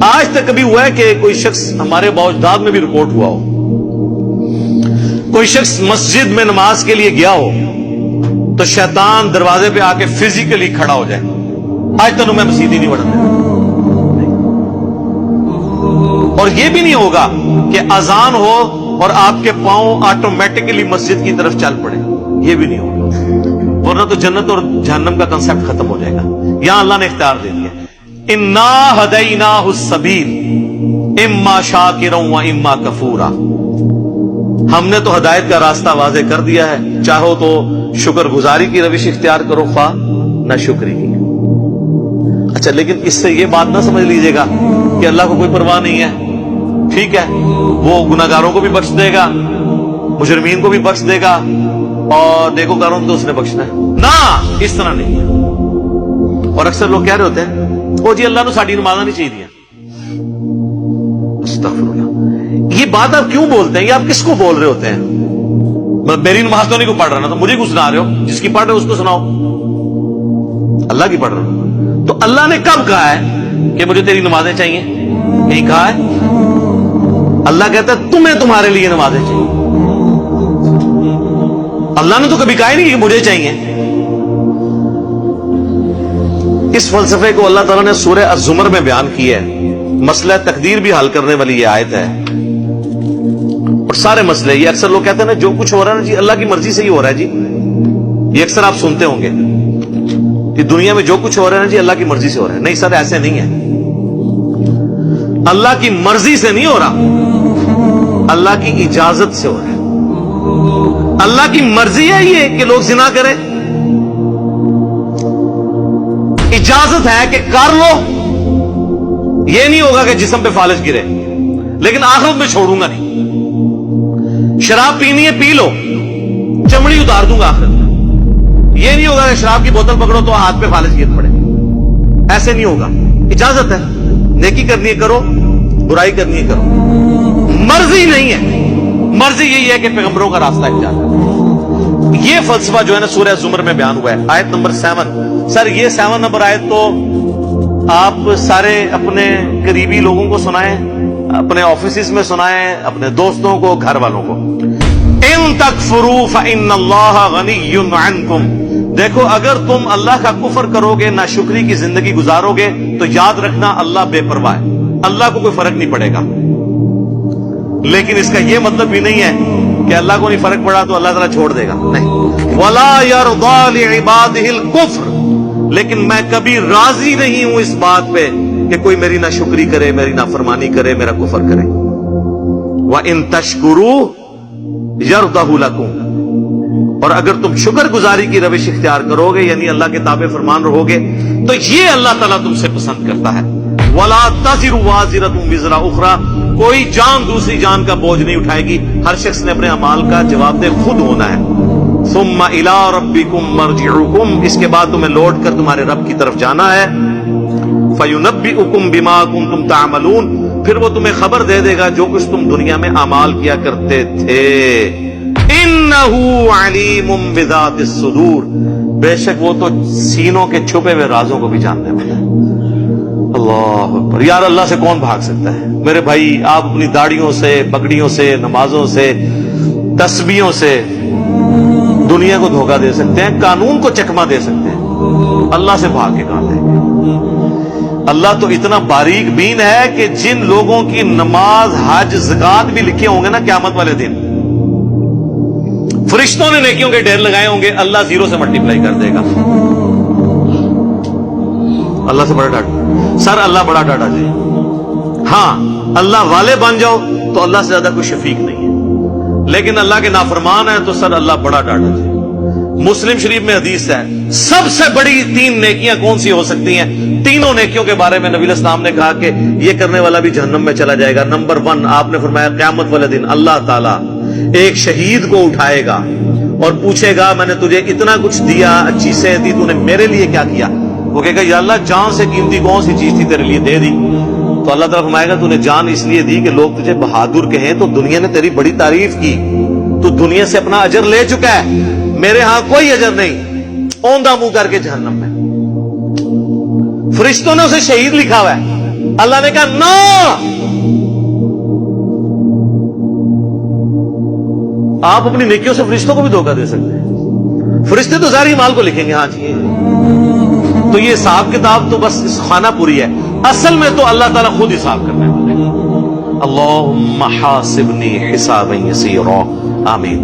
آج تک کبھی ہوا ہے کہ کوئی شخص ہمارے باوجداد میں بھی رپورٹ ہوا ہو، کوئی شخص مسجد میں نماز کے لیے گیا ہو تو شیطان دروازے پہ آ کے فزیکلی کھڑا ہو جائے، آج تک میں مسجد ہی نہیں بڑھنے دیتا؟ اور یہ بھی نہیں ہوگا کہ اذان ہو اور آپ کے پاؤں آٹومیٹکلی مسجد کی طرف چل پڑے، یہ بھی نہیں ہوگا، ورنہ تو جنت اور جہنم کا کنسپٹ ختم ہو جائے گا۔ یہاں اللہ نے اختیار دے دیا، انا ہدیناہ السبیل اما شاکرا و اما کفورا، ہم نے تو ہدایت کا راستہ واضح کر دیا ہے، چاہو تو شکر گزاری کی روش اختیار کرو، خواہ نہ شکری کی۔ اچھا، لیکن اس سے یہ بات نہ سمجھ لیجیے گا کہ اللہ کو کوئی پرواہ نہیں ہے، ٹھیک ہے وہ گناہگاروں کو بھی بخش دے گا، مجرمین کو بھی بخش دے گا، اور نیکوکاروں کو تو اس نے بخشنا ہے، نہ اس طرح نہیں ہے۔ اور اکثر لوگ کہہ رہے ہوتے ہیں وہ جی اللہ نے ساڑی نمازاں نہیں چاہیے، استغفراللہ، یہ بات آپ کیوں بولتے ہیں؟ یہ آپ کس کو بول رہے ہوتے ہیں؟ میری نماز تو نہیں کو پڑھ رہا نا، تو مجھے کیوں سنا رہے ہو؟ جس کی پڑھ رہے ہو اس کو سناؤ، اللہ کی پڑھ رہے ہو۔ تو اللہ نے کب کہا ہے کہ مجھے تیری نمازیں چاہیے؟ کہیں کہا ہے؟ اللہ کہتا ہے تمہیں تمہارے لیے نمازیں چاہیے، اللہ نے تو کبھی کہا ہی نہیں کہ مجھے چاہیے۔ اس فلسفے کو اللہ تعالیٰ نے سورہ الزمر میں بیان کیا ہے، مسئلہ تقدیر بھی حل کرنے والی یہ آیت ہے، اور سارے مسئلے، یہ اکثر لوگ کہتے ہیں نا جو کچھ ہو رہا ہے نا جی اللہ کی مرضی سے ہی ہو رہا ہے جی، یہ اکثر آپ سنتے ہوں گے کہ دنیا میں جو کچھ ہو رہا ہے نا جی اللہ کی مرضی سے ہو رہا ہے۔ نہیں سر، ایسے نہیں ہے، اللہ کی مرضی سے نہیں ہو رہا، اللہ کی اجازت سے ہو رہا ہے۔ اللہ کی مرضی ہے یہ کہ لوگ زنا کریں، اجازت ہے کہ کر لو، یہ نہیں ہوگا کہ جسم پہ فالج گرے، لیکن آخرت میں چھوڑوں گا نہیں۔ شراب پینی ہے پی لو، چمڑی اتار دوں گا آخرت میں، یہ نہیں ہوگا کہ شراب کی بوتل پکڑو تو ہاتھ پہ فالج گر پڑے، ایسے نہیں ہوگا۔ اجازت ہے، نیکی کرنی ہے کرو، برائی کرنی ہے کرو، مرضی نہیں ہے، مرضی یہی ہے کہ پیغمبروں کا راستہ اختیار کرو۔ یہ فلسفہ جو ہے نا سورہ زمر میں بیان ہوا ہے، آیت نمبر 7۔ سر یہ 7 نمبر آیت تو آپ سارے اپنے قریبی لوگوں کو سنائیں، اپنے آفیسز میں سنائیں، اپنے دوستوں کو، گھر والوں کو۔ ان تکفروا فإن اللہ غنی عنکم، دیکھو اگر تم اللہ کا کفر کرو گے، ناشکری کی زندگی گزارو گے، تو یاد رکھنا اللہ بے پرواہ ہے، اللہ کو کوئی فرق نہیں پڑے گا۔ لیکن اس کا یہ مطلب بھی نہیں ہے کہ اللہ کو نہیں فرق پڑا تو اللہ تعالیٰ چھوڑ دے گا، نہیں۔ وَلَا يَرْضَى لِعِبَادِهِ الْكُفْرَ، لیکن میں کبھی راضی نہیں ہوں اس بات پہ کہ کوئی میری ناشکری کرے، میری نافرمانی کرے، میرا کفر کرے۔ وَإِن تَشْكُرُوا يَرْضَهُ لَكُمْ، اور اگر تم شکر گزاری کی روش اختیار کرو گے، یعنی اللہ کے تابع فرمان رہو گے، تو یہ اللہ تعالیٰ تم سے پسند کرتا ہے۔ وَلَا تَزِرُ وَازِرَةٌ وِزْرَ أُخْرَى، کوئی جان دوسری جان کا بوجھ نہیں اٹھائے گی، ہر شخص نے اپنے اعمال کا جواب دہ خود ہونا ہے۔ ثُمَّ إِلَىٰ رَبِّكُمْ مَرْجِعُكُمْ، اس کے بعد تمہیں لوٹ کر تمہارے رب کی طرف جانا ہے۔ فَيُنَبِّئُكُمْ بِمَا كُنتُمْ تَعْمَلُونَ، پھر وہ تمہیں خبر دے دے گا جو کچھ تم دنیا میں اعمال کیا کرتے تھے۔ إِنَّهُ عَلِيمٌ بِذَاتِ الصُّدُورِ، بے شک وہ تو سینوں کے چھپے ہوئے رازوں کو بھی جاننے والا ہے۔ اللہ اکبر، یار اللہ سے کون بھاگ سکتا ہے؟ میرے بھائی، آپ اپنی داڑھیوں سے، پگڑیوں سے، نمازوں سے، تسبیحوں سے دنیا کو دھوکہ دے سکتے ہیں، قانون کو چکمہ دے سکتے ہیں، اللہ سے بھاگ کے کہاں دیں گے؟ اللہ تو اتنا باریک بین ہے کہ جن لوگوں کی نماز، حج، زکات بھی لکھے ہوں گے نا قیامت والے دن، فرشتوں نے نیکیوں کے ڈھیر لگائے ہوں گے، اللہ 0 سے ملٹیپلائی کر دے گا۔ اللہ سے بڑا ڈاٹا، سر اللہ بڑا ڈاٹا جی، ہاں اللہ والے بن جاؤ تو اللہ سے زیادہ کوئی شفیق نہیں ہے، لیکن اللہ کے نافرمان ہے تو سر اللہ بڑا ڈاٹا جی۔ مسلم شریف میں حدیث ہے، سب سے بڑی 3 نیکیاں کون سی ہو سکتی ہیں؟ تینوں نیکیوں کے بارے میں نبی الاسلام نے کہا کہ یہ کرنے والا بھی جہنم میں چلا جائے گا۔ نمبر 1 آپ نے فرمایا قیامت والے دن اللہ تعالیٰ ایک شہید کو اٹھائے گا اور پوچھے گا میں نے تجھے اتنا کچھ دیا، اچھی صحت دی، تو نے میرے لیے کیا کیا؟ وہ کہے گا یا اللہ جان سے قیمتی کون سی چیز تھی تیرے لیے دے دی۔ تو اللہ تعالیٰ فرمائے گا تو نے جان اس لیے دی کہ لوگ تجھے بہادر کہیں، تو دنیا نے تیری بڑی تعریف کی، تو دنیا سے اپنا اجر لے چکا ہے، میرے ہاں کوئی اجر نہیں، اوندا منہ کر کے جہنم میں۔ فرشتوں نے اسے شہید لکھا ہوا ہے، اللہ نے کہا نو، آپ اپنی نیکیوں سے فرشتوں کو بھی دھوکہ دے سکتے ہیں، فرشتے تو ظاہری مال کو لکھیں گے، ہاں جی تو یہ حساب کتاب تو بس اس خانہ پوری ہے، اصل میں تو اللہ تعالیٰ خود حساب کرنے والے ہیں۔ اللہم حاسبنی حسابا یسیرا، آمین۔